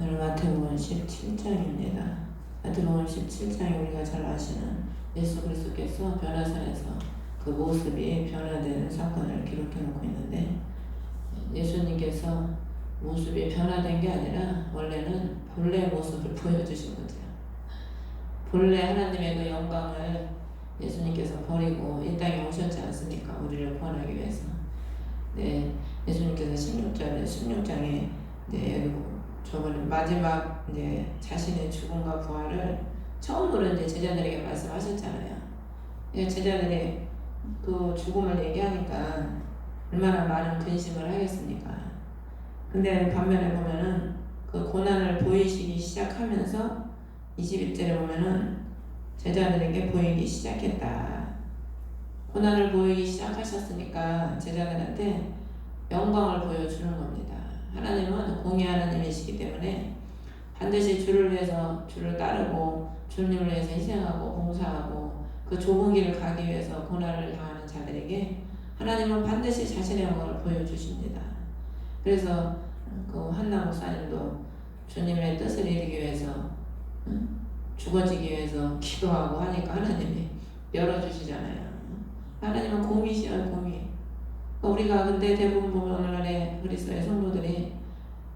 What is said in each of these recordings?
오늘 마태복음 17장입니다. 마태복음 17장에 우리가 잘 아시는 예수 그리스도께서 변화산에서 그 모습이 변화되는 사건을 기록해 놓고 있는데, 예수님께서 모습이 변화된 게 아니라 원래는 본래 모습을 보여주신 거죠. 본래 하나님의 그 영광을 예수님께서 버리고 이 땅에 오셨지 않습니까? 우리를 구원하기 위해서. 네, 예수님께서 16장에 저번에 마지막 자신의 죽음과 부활을 처음으로 제자들에게 말씀하셨잖아요. 제자들이 그 죽음을 얘기하니까 얼마나 많은 근심을 하겠습니까? 근데 반면에 보면은 그 고난을 보이시기 시작하면서 21절에 보면은 제자들에게 보이기 시작했다. 고난을 보이기 시작하셨으니까 제자들한테 영광을 보여주는 겁니다. 하나님은 공의 하나님이시기 때문에 반드시 주를 위해서 주를 따르고 주님을 위해서 희생하고 봉사하고 그 좁은 길을 가기 위해서 고난을 당하는 자들에게 하나님은 반드시 자신의 영광을 보여주십니다. 그래서 그 한나 목사님도 주님의 뜻을 이루기 위해서 죽어지기 위해서 기도하고 하니까 하나님이 열어주시잖아요. 하나님은 공이시여, 공이. 우리가 근데 대부분 보면 오늘날의 그리스도의 성도들이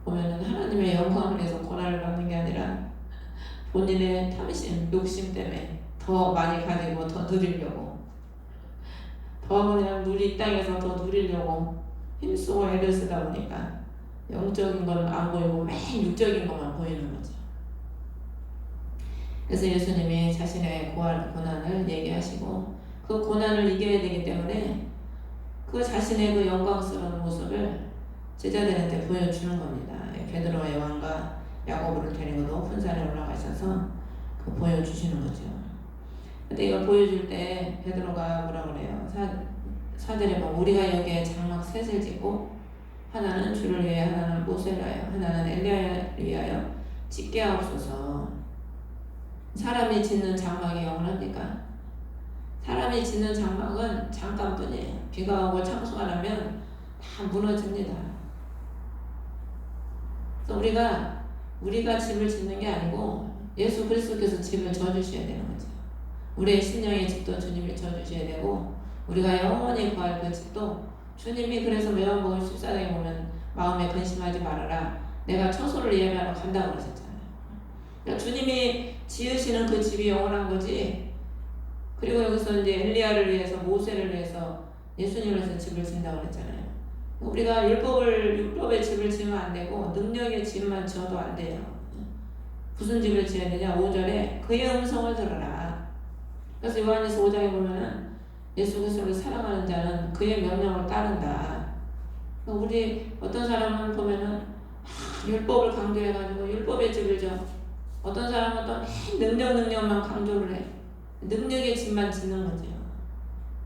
보면은 하나님의 영광을 위해서 고난을 받는 게 아니라 본인의 탐심, 욕심 때문에 더 많이 가지고 더 누리려고, 더 그냥 이 땅에서 더 누리려고 힘쓰고 애를 쓰다 보니까 영적인 건 안 보이고 맨 육적인 것만 보이는 거죠. 그래서 예수님이 자신의 고난을 얘기하시고 그 고난을 이겨야 되기 때문에 그 자신의 그 영광스러운 모습을 제자들한테 보여주는 겁니다. 베드로와 요한과 야고보를 데리고 높은 산에 올라가셔서 그 보여주시는 거죠. 근데 이걸 보여줄 때 베드로가 뭐라 그래요? 사절에 보면 우리가 여기에 장막 셋을 짓고 하나는 주를 위해, 하나는 모세를 위하여, 하나는 엘리야를 위하여 짓게 하옵소서. 사람이 짓는 장막이 영원합니까? 사람이 짓는 장막은 잠깐뿐이에요. 비가 오고 창수가 나면 다 무너집니다. 그래서 우리가 집을 짓는 게 아니고 예수 그리스도께서 집을 져주셔야 되는 거죠. 우리의 신령의 집도 주님이 져주셔야 되고, 우리가 영원히 구할 그 집도 주님이, 그래서 요한복음 14장에 보면 마음에 근심하지 말아라, 내가 처소를 예비하러 간다고 그러셨잖아요. 그러니까 주님이 지으시는 그 집이 영원한 거지. 그리고 여기서 엘리야를 위해서, 모세를 위해서, 예수님을 위해서 집을 짓는다고 그랬잖아요. 우리가 율법의 집을 지으면 안 되고 능력의 집만 지어도 안 돼요. 무슨 집을 지어야 되냐? 5절에 그의 음성을 들어라. 그래서 요한에서 5장에 보면은 예수 그리스도를 사랑하는 자는 그의 명령을 따른다. 우리 어떤 사람은 보면은 율법을 강조해가지고 율법의 집을 져. 어떤 사람은 또 능력만 강조를 해. 능력의 집만 짓는 거죠.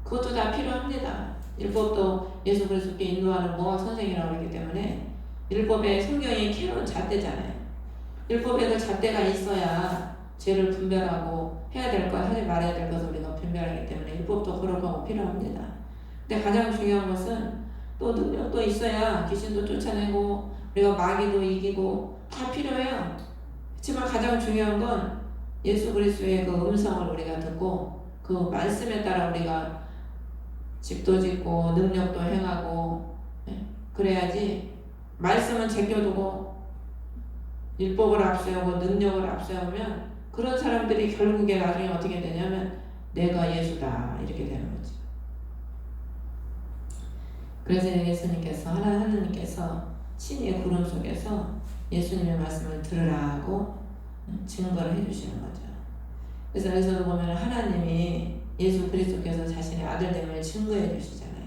그것도 다 필요합니다. 율법도 예수 그리스도께 인도하는 모학 선생이라고 그러기 때문에 율법의 성경이 캐놓은 잣대잖아요. 율법에 그 잣대가 있어야 죄를 분별하고 해야 될 것, 하지 말아야 될 것을 우리가 분별하기 때문에 율법도 거룩하고 필요합니다. 근데 가장 중요한 것은 또 능력도 있어야 귀신도 쫓아내고 우리가 마귀도 이기고 다 필요해요. 그렇지만 가장 중요한 건 예수 그리스도의 그 음성을 우리가 듣고 그 말씀에 따라 우리가 집도 짓고 능력도 행하고, 그래야지. 말씀은 제껴두고 율법을 앞세우고 능력을 앞세우면 그런 사람들이 결국에 나중에 어떻게 되냐면 내가 예수다 이렇게 되는 거죠. 그래서 예수님께서, 하나님께서 친히 구름 속에서 예수님의 말씀을 들으라 하고 증거를 해주시는 거죠. 그래서 여기서 보면 하나님이, 예수 그리스도께서 자신의 아들됨을 증거해 주시잖아요.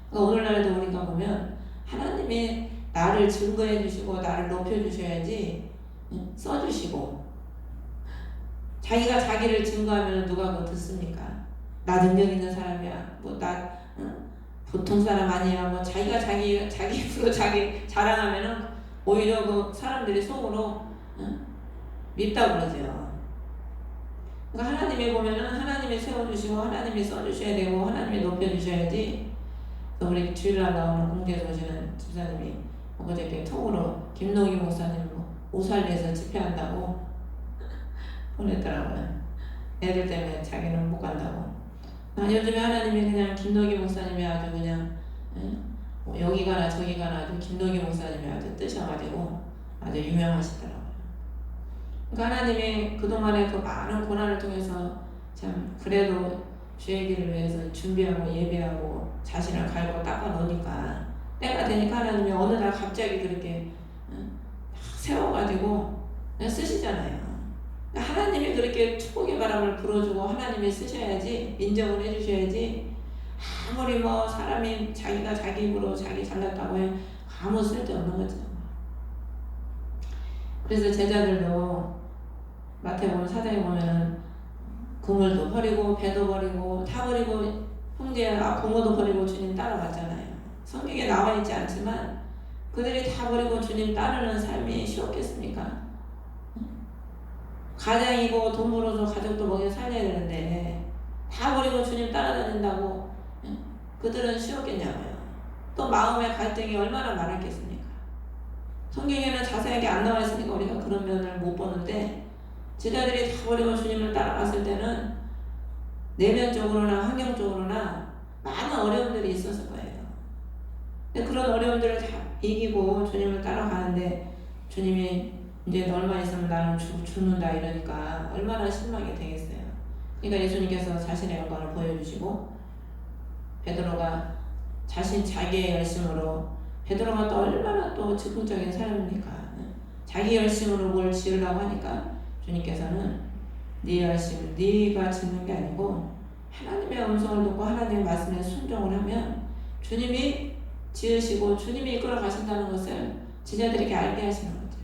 그러니까 오늘날도 우리가 보면 하나님이 나를 증거해 주시고 나를 높여 주셔야지 써주시고, 자기가 자기를 증거하면 누가 그거 듣습니까? 나 능력 있는 사람이야, 나 보통 사람 아니야, 자기가 자기 프로 자기 자랑하면은 오히려 그 사람들이 속으로 밉다고 그러죠. 그러니까 하나님이 보면은 하나님이 세워주시고 하나님이 써주셔야 되고 하나님이 높여주셔야지. 우리 주일날 나오는 공개 오시는 집사님이 어저께 톡으로 김노기 목사님 오살리에서 집회한다고 보냈더라고요. 애들 때문에 자기는 못 간다고. 요즘에 하나님이 그냥 김덕기 목사님이 아주 그냥 뭐 여기 가나 저기 가나 아주 김덕기 목사님이 아주 뜨셔가지고 아주 유명하시더라고요. 그러니까 하나님이 그동안에 그 많은 고난을 통해서 참 그래도 주의 길을 위해서 준비하고 예배하고 자신을 갈고 닦아 놓으니까 때가 되니까 하나님이 어느 날 갑자기 그렇게 세워가지고 쓰시잖아요. 하나님이 그렇게 축복의 바람을 불어주고 하나님이 쓰셔야지, 인정을 해주셔야지. 아무리 뭐 사람이 자기가 자기 입으로 자기 잘났다고 해 아무 쓸데없는 거죠. 그래서 제자들도 마태복음 4장에 보면은 그물도 버리고 배도 버리고 다 버리고 형제야 부모도 버리고 주님 따라갔잖아요. 성경에 나와 있지 않지만 그들이 다 버리고 주님 따르는 삶이 쉬웠겠습니까? 가장이고 돈 벌어서 가족도 먹여 살려야 되는데 다 버리고 주님 따라다닌다고 그들은 쉬웠겠냐고요. 또 마음의 갈등이 얼마나 많았겠습니까? 성경에는 자세하게 안 나와 있으니까 우리가 그런 면을 못 보는데 제자들이 다 버리고 주님을 따라갔을 때는 내면적으로나 환경적으로나 많은 어려움들이 있었을 거예요. 근데 그런 어려움들을 다 이기고 주님을 따라가는데 주님이 이제 얼마 있으면 나는 죽는다 이러니까 얼마나 실망이 되겠어요. 그러니까 예수님께서 자신의 영광을 보여주시고 베드로가 자기의 열심으로 베드로가 또 얼마나 또 즉흥적인 사람입니까? 자기 열심으로 뭘 지으려고 하니까 주님께서는 네 열심, 네가 짓는 게 아니고 하나님의 음성을 듣고 하나님의 말씀에 순종을 하면 주님이 지으시고 주님이 이끌어 가신다는 것을 제자들에게 알게 하시는 거죠.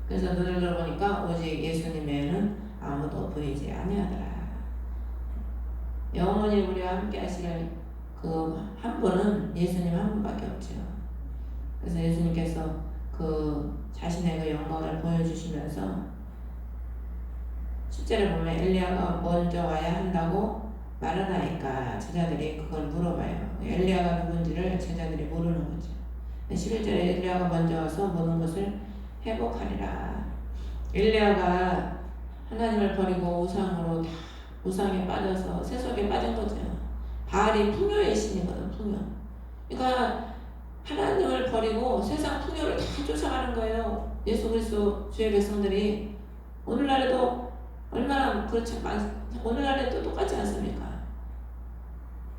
그래서 눈을 들어보니까 오직 예수님에는 아무도 보이지 아니하더라. 영원히 우리와 함께 하실 그 한 분은 예수님 한 분밖에 없죠. 그래서 예수님께서 그 자신의 그 영광을 보여주시면서 실제로 보면 엘리야가 먼저 와야 한다고 말하나이까 제자들이 그걸 물어봐요. 엘리야가 누군지를 제자들이 모르는 거죠. 11절에 엘리야가 먼저 와서 모든 것을 회복하리라. 엘리야가 하나님을 버리고 우상에 빠져서 세속에 빠진 거죠. 바알이 풍요의 신이거든, 풍요. 그러니까 하나님을 버리고 세상 풍요를 다 쫓아가는 거예요. 예수 그리스도 주의 백성들이 오늘날에도 얼마나 그렇지 오늘날에도 똑같지 않습니까?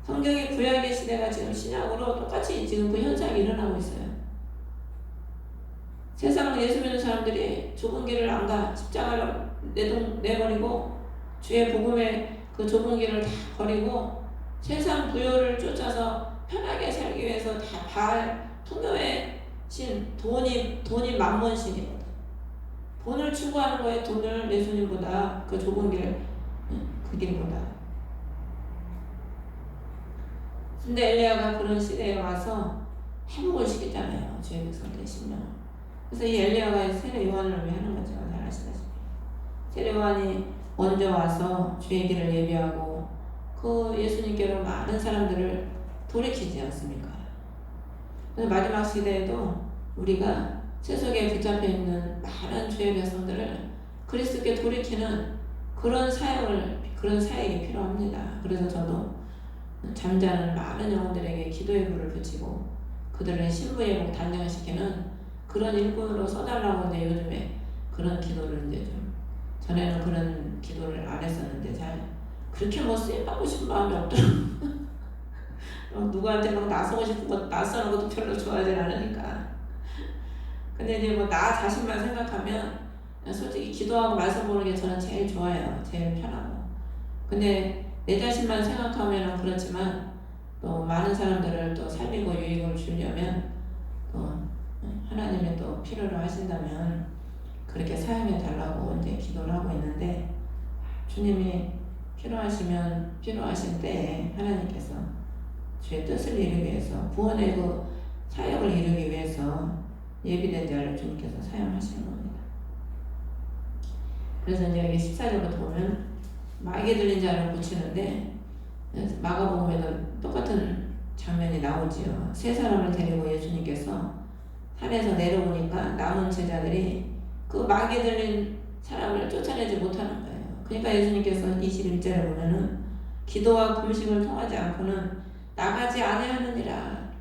성경의 구약의 시대가 지금 신약으로 똑같이 지금 그 현상이 일어나고 있어요. 세상은 예수 믿는 사람들이 좁은 길을 안 가. 십자가를 내버리고 주의 복음의 그 좁은 길을 다 버리고 세상 부요를 쫓아서 편하게 살기 위해서 다 바알 풍요의 신, 돈이 만몬신이거든. 돈을 추구하는 거에 돈을 예수님보다 그 좁은 길, 그 길보다. 근데 엘리야가 그런 시대에 와서 회복을 시켰잖아요. 주의 백성들 10년. 그래서 이 엘리야가 세례 요한을 왜 하는 거죠? 잘 아시다시피. 세례 요한이 먼저 와서 주의 길을 예비하고 그 예수님께로 많은 사람들을 돌이키지 않습니까? 그래서 마지막 시대에도 우리가 세속에 붙잡혀 있는 많은 주의 백성들을 그리스도께 돌이키는 그런 사역이 필요합니다. 그래서 저도 잠자는 많은 영혼들에게 기도의 불을 붙이고 그들을 신부예복 단장시키는 그런 일꾼으로 써달라고 이제 요즘에 그런 기도를 이제 좀 전에는 그런 기도를 안 했었는데 잘 그렇게 뭐 쓰임받고 싶은 마음이 없더라고요. 누구한테 막 나서고 싶은 것, 낯서는 것도 별로 좋아하지 않으니까. 근데 이제 뭐 나 자신만 생각하면 솔직히 기도하고 말씀 보는 게 저는 제일 좋아요. 제일 편하고. 근데 내 자신만 생각하면 그렇지만 또 많은 사람들을 또 살리고 유익을 주려면 또 하나님이 또 필요로 하신다면 그렇게 사용해 달라고 이제 기도를 하고 있는데 주님이 필요하신 때에 하나님께서 주의 뜻을 이루기 위해서 구원의 그 사역을 이루기 위해서 예비된 자를 주님께서 사용하시는 겁니다. 그래서 이제 여기 14절부터 보면 마귀 들린 자를 고치는데 마가복음에도 똑같은 장면이 나오지요. 세 사람을 데리고 예수님께서 산에서 내려오니까 남은 제자들이 그 마귀 들린 사람을 쫓아내지 못하는 거예요. 그러니까 예수님께서 21절에 보면은 기도와 금식을 통하지 않고는 나가지 않아야 하느니라.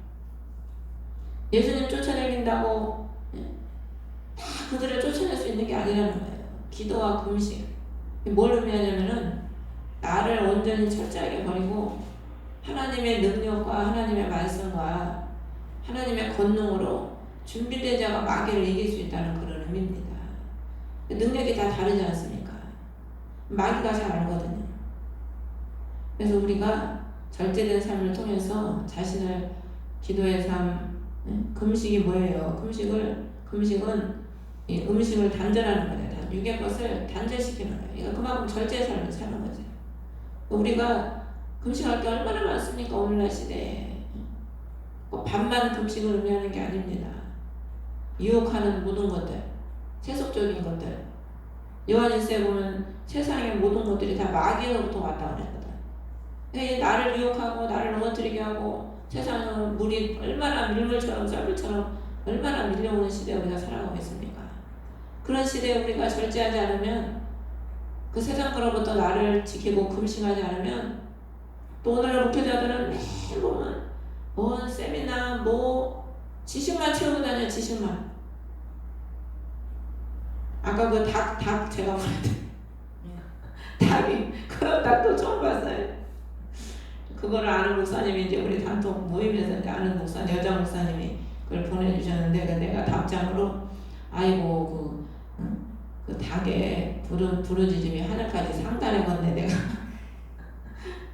예수님 쫓아내긴다고 다 그들을 쫓아낼 수 있는 게 아니라는 거예요. 기도와 금식. 뭘 의미하냐면은 나를 온전히 철저하게 버리고 하나님의 능력과 하나님의 말씀과 하나님의 권능으로 준비된 자가 마귀를 이길 수 있다는 그런 의미입니다. 능력이 다 다르지 않습니까? 마귀가 잘 알거든요. 그래서 우리가 절제된 삶을 통해서 자신을 기도의 삶, 금식이 뭐예요? 금식은 이 음식을 단절하는 거예요. 육의 것을 단절시키는 거예요. 그러니까 그만큼 절제의 삶을 사는 거죠. 우리가 금식할 게 얼마나 많습니까? 오늘날 시대에. 밥만 금식을 의미하는 게 아닙니다. 유혹하는 모든 것들, 세속적인 것들. 요한일서에 보면 세상의 모든 것들이 다 마귀로부터 왔다고 그랬거든. 나를 유혹하고 나를 넘어뜨리게 하고 세상은 물이 얼마나 밀물처럼 썰물처럼 얼마나 밀려오는 시대에 우리가 살아가고 있습니까? 그런 시대에 우리가 절제하지 않으면 그 세상으로부터 나를 지키고 금식하지 않으면 또 오늘날 목회자들은 매일 보면 뭔 세미나 뭐 지식만 채우고 다녀. 지식만. 아까 그 닭 제가 보냈던 닭이 그런 닭도 처음 봤어요. 그거를 아는 목사님이 이제 우리 단톡 모임에서 이제 아는 목사님, 여자 목사님이 그걸 보내주셨는데 내가 답장으로 아이고 그 닭의 부르짖음이 하늘까지 상달해건네 내가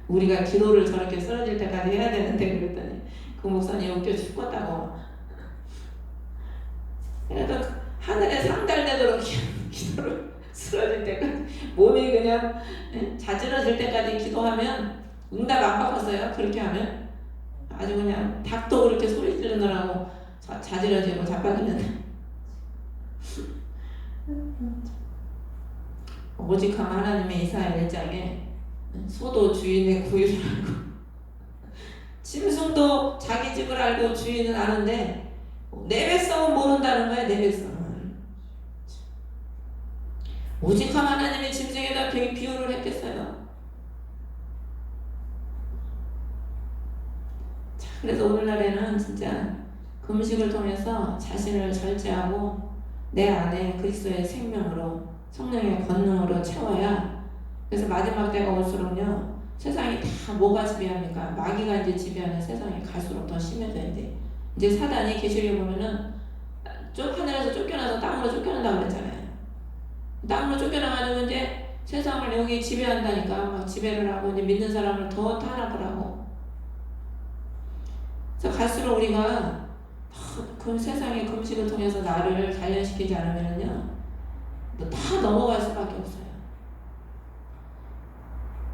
우리가 기도를 저렇게 쓰러질 때까지 해야 되는데 그랬더니 그 목사님이 웃겨 죽겠다고. 그래서 하늘에 상달되도록 기도를 쓰러질 때까지 몸이 그냥 자지러질 때까지 기도하면 응답 안 받았어요. 그렇게 하면 아주 그냥 닭도 그렇게 소리 지르느라고 자지러지고 자빠지는데 오직 하나님의 이사야 1장에 소도 주인의 구유를 알고 짐승도 자기 집을 알고 주인은 아는데 내 백성은 모른다는 거야. 내 백성은 오직 하나님의 짐승에다 비유를 했겠어요. 자, 그래서 오늘날에는 진짜 금식을 통해서 자신을 절제하고 내 안에 그리스도의 생명으로 성령의 권능으로 채워야. 그래서 마지막 때가 올수록요 세상이 다 뭐가 지배합니까? 마귀가 이제 지배하는 세상이 갈수록 더 심해져야 돼. 이제 사단이 계시록에 보면은 하늘에서 쫓겨나서 땅으로 쫓겨난다고 그랬잖아요. 땅으로 쫓겨나가지고 이제 세상을 여기 지배한다니까. 막 지배를 하고 이제 믿는 사람을 더 탄압을 하고. 그래서 갈수록 우리가 그 세상의 금식을 통해서 나를 단련시키지 않으면요 다 넘어갈 수밖에 없어요.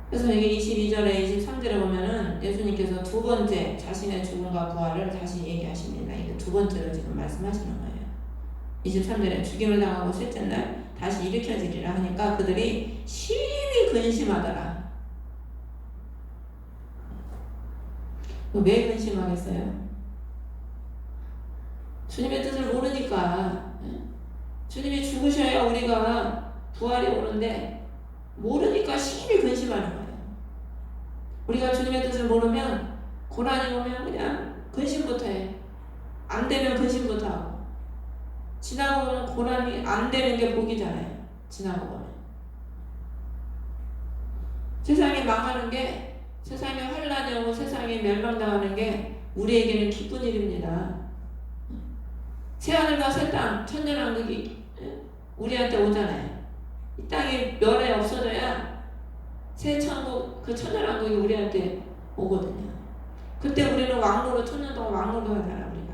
그래서 이게 22절에 23절에 보면은 예수님께서 두 번째 자신의 죽음과 부활을 다시 얘기하십니다. 이게 두 번째로 지금 말씀하시는 거예요. 23절에 죽임을 당하고 셋째 날 다시 일으켜지리라 하니까 그들이 심히 근심하더라. 왜 근심하겠어요? 주님의 뜻을 모르니까. 주님이 죽으셔야 우리가 부활이 오는데 모르니까 심히 근심하는 거예요. 우리가 주님의 뜻을 모르면 고난이 오면 그냥 근심부터 해. 안 되면 근심부터 하고. 지나고 보면 고난이 안 되는 게 복이잖아요. 지나고 보면. 세상이 망하는 게, 세상에 환란이 오고 세상이 멸망당하는 게 우리에게는 기쁜 일입니다. 새하늘과 새 땅, 천년왕국이 우리한테 오잖아요. 이 땅이 멸해 없어져야 새 천국, 그 천년왕국이 우리한테 오거든요. 그때 우리는 왕노로 천년 동안 왕노로 하잖아 우리가.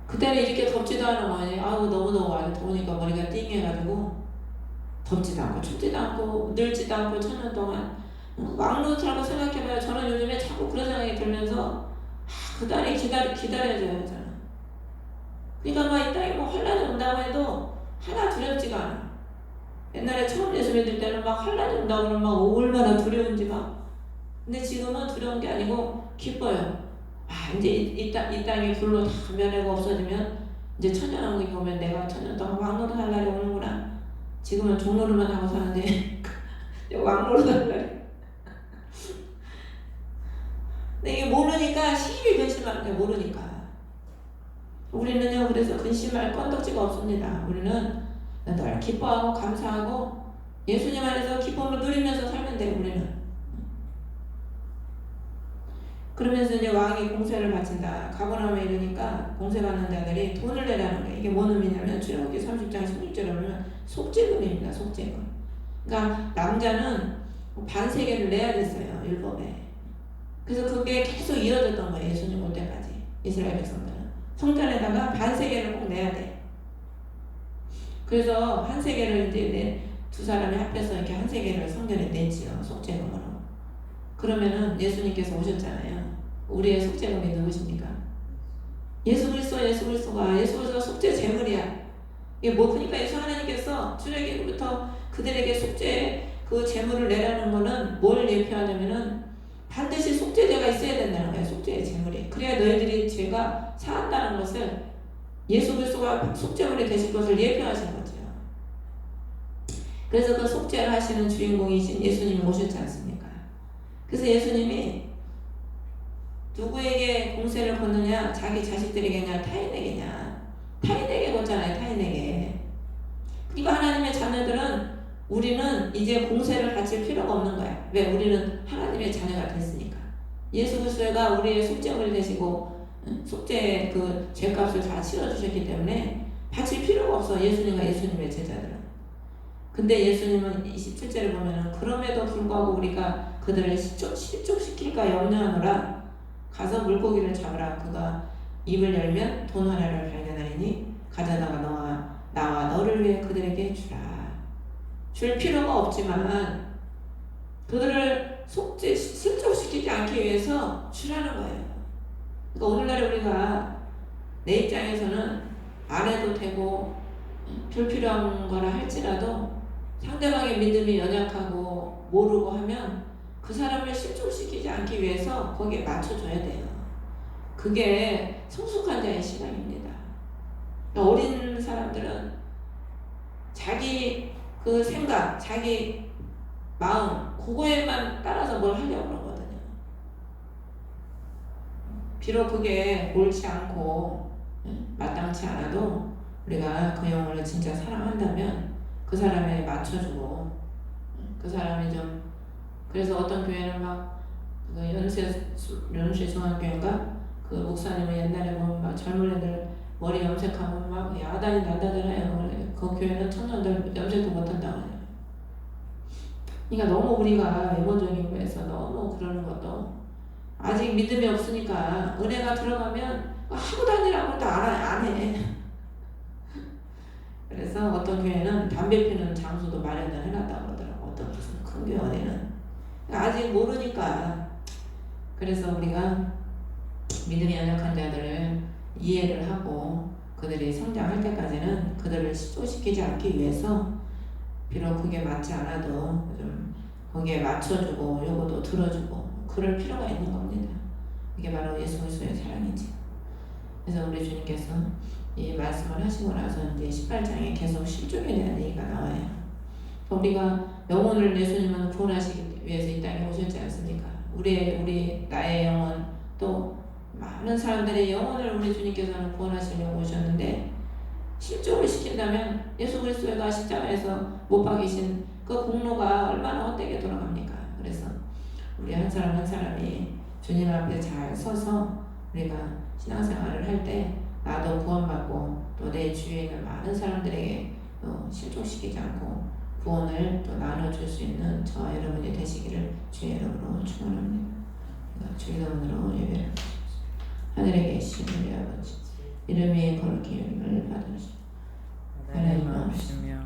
그때는 이렇게 덥지도 않은 거예요. 아우 너무 더워. 아주 더우니까 머리가 띵해가지고 덥지도 않고 춥지도 않고 늙지도 않고 천년 동안 왕노라고 생각해봐요. 저는 요즘에 자꾸 그런 생각이 들면서 그 날이 기다려져요 저는. 그러니까 막 이 땅에 뭐 환란이 온다고 해도 하나 두렵지가 않아. 옛날에 처음 예수 믿을 때는 막 환란이 온다고 그러면 막 얼마나 두려운지 막. 근데 지금은 두려운 게 아니고 기뻐요. 아 이제 이 땅이 불로 다 면회가 없어지면 이제 천년왕국이 오면 내가 천년 동안 왕노릇 할 날이 오는구나. 지금은 종노릇만 하고 사는데 왕노릇 할 날이. 근데 이게 모르니까 시비 근심하는 게 모르니까. 우리는요 그래서 근심할 건덕지가 없습니다. 우리는 늘 기뻐하고 감사하고 예수님 안에서 기쁨을 누리면서 살면 돼요. 우리는. 그러면서 이제 왕이 공세를 바친다. 가버나움에 이르니까 공세받는 자들이 돈을 내라는 거예요. 이게 뭔 의미냐면 출애굽기 30장 16절에 보면 속죄금입니다. 속죄금. 그러니까 남자는 반세계를 내야 됐어요. 율법에. 그래서 그게 계속 이어졌던 거예요. 예수님 올 때까지. 이스라엘 백성들은. 성전에다가 반세계를 꼭 내야 돼. 그래서 한 세계를 이제 두 사람이 합해서 이렇게 한 세계를 성전에 냈지요. 속죄금으로. 그러면은 예수님께서 오셨잖아요. 우리의 속죄금이 누구십니까? 예수 그리스도가 예수 그리스도가 속죄 제물이야. 이게 뭐 그러니까 예수 하나님께서 출애굽부터 그들에게 속죄 그 제물을 내라는 거는 뭘 예표하냐면은 반드시 속죄제가 있어야 된다는 거예요. 속죄의 제물이. 그래야 너희들이 죄가 사한다는 것을 예수 그리스도가 속죄물이 되실 것을 예표하신 거죠. 그래서 그 속죄를 하시는 주인공이신 예수님이 오셨지 않습니까? 그래서 예수님이 누구에게 공세를 걷느냐? 자기 자식들에게냐? 타인에게냐? 타인에게 걷잖아요. 타인에게. 그러니까 하나님의 자녀들은 우리는 이제 공세를 바칠 필요가 없는 거야. 왜? 우리는 하나님의 자녀가 됐으니까. 예수 그리스도가 우리의 속죄물이 되시고 속죄 그 죄값을 다 치러주셨기 때문에 바칠 필요가 없어. 예수님과 예수님의 제자들은. 근데 예수님은 27절에 보면은 그럼에도 불구하고 우리가 그들을 실족시킬까 염려하노라. 가서 물고기를 잡으라. 그가 입을 열면 돈 하나를 발견하리니 가져다가 나와 너를 위해 그들에게 주라. 줄 필요가 없지만 그들을 실족시키지 않기 위해서 주라는 거예요. 그러니까 오늘날에 우리가 내 입장에서는 안 해도 되고 불필요한 거라 할지라도 상대방의 믿음이 연약하고 모르고 하면 그 사람을 실족시키지 않기 위해서 거기에 맞춰줘야 돼요. 그게 성숙한 자의 신앙입니다. 어린 사람들은 자기 그 생각, 자기 마음 그거에만 따라서 뭘 하려고 그러거든요. 비록 그게 옳지 않고 마땅치 않아도 우리가 그 영혼을 진짜 사랑한다면 그 사람에 맞춰주고 그 사람이 좀 그래서 어떤 교회는 막 그 연세 중앙교회인가 그 목사님은 옛날에 보면 막 젊은 애들 머리 염색하면 막 야단이 난다잖아요. 그 교회는 청년들 염색도 못한다고 하잖아요. 그러니까 너무 우리가 외모적인 거에서 너무 그러는 것도 아직 믿음이 없으니까 은혜가 들어가면 하고 다니라고 또 안 해. 그래서 어떤 교회는 담배 피는 장소도 마련을 해놨다고 그러더라고. 어떤 무슨 큰 교회 어디는. 아직 모르니까. 그래서 우리가 믿음이 연약한 자들을 이해를 하고 그들이 성장할 때까지는 그들을 실족시키지 않기 위해서 비록 그게 맞지 않아도 좀 거기에 맞춰주고 요거도 들어주고 그럴 필요가 있는 겁니다. 이게 바로 예수 그리스도의 사랑이지. 그래서 우리 주님께서 이 말씀을 하시고 나서 이제 18장에 계속 실족에 대한 얘기가 나와요. 우리가 영혼을 예수님은 구원하시기 위해서 이 땅에 오셨지 않습니까? 나의 영혼 또 많은 사람들의 영혼을 우리 주님께서는 구원하시려고 오셨는데 실족을 시킨다면 예수 그리스도가 십자가에서 못 박이신 그 공로가 얼마나 헛되게 돌아갑니까? 그래서 우리 한 사람 한 사람이 주님 앞에 잘 서서 우리가 신앙생활을 할 때 나도 구원받고 또 내 주위에 있는 많은 사람들에게 실족시키지 않고 구원을 또 나눠줄 수 있는 저와 여러분이 되시기를 주의 이름으로 축원합니다. 주의 이름으로 예배를 하늘에 계신 우리 아버지 이름이 거룩히 여김을 받으시오. 하나님 없으며